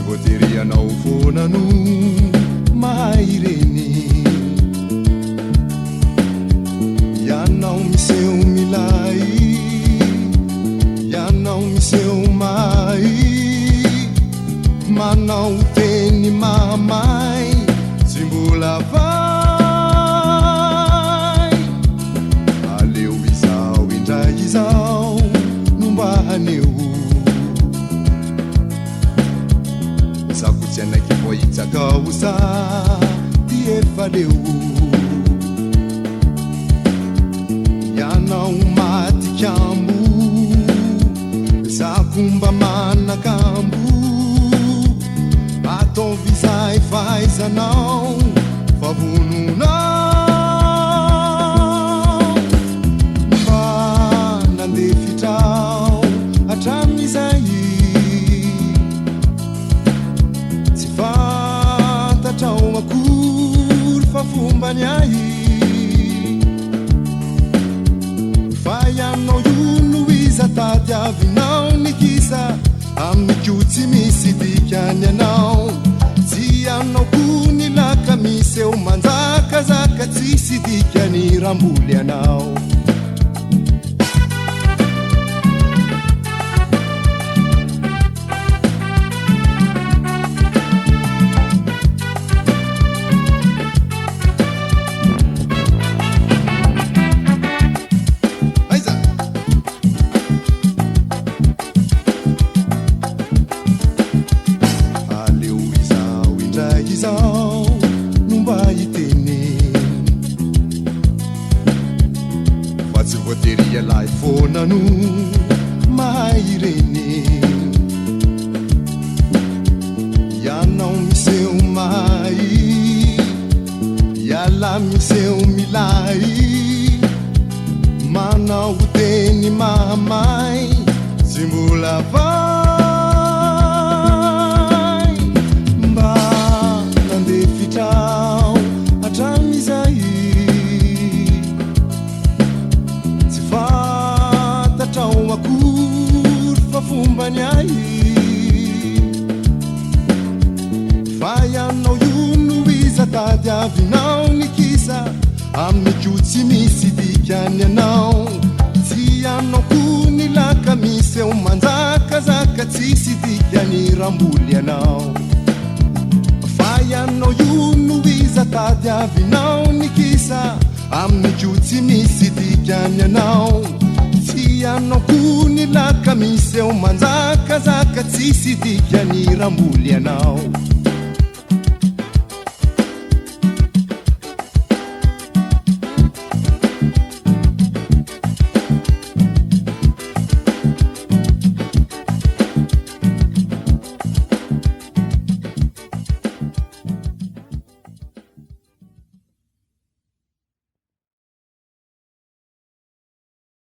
voatery anao foana no mahay reny ianao miseho milay ianao miseho may manao teny mamay tsy mbola vai aleo izao indray izao no mba haneo zako tsy anaiky voahitsakao sa ty efa leo ianao maty kambo zako mba manakambo ataovy zay fahaizanao favononao mba nandefitrao hatramizay tsy fantatrao akory fa fombany ahy fa ianao io no iza tady avinao nikisa amiko tsy misy dikany anao tsy anao ko ny laka misy eo manjakazaka tsisy dikany ramboly anao voatery alay foana no mahay reny ianao miseho may iala miseho milay manao teny mamay tsy mbola vai mba nandefitrao hatramizay fantatrao akory fa fombany ahy fa ianao io no iza tady avinao nikisa amiko tsy misy dikany anao tsy anao ko ny laka misy eo manjakazaka tsisy dikany ramboly anao fa ianao io no iza tady avinao nikisa amiko tsy misy dikany anao tsy anao ko ny laka misy eo manjakazaka tsisy dikany ramboly anao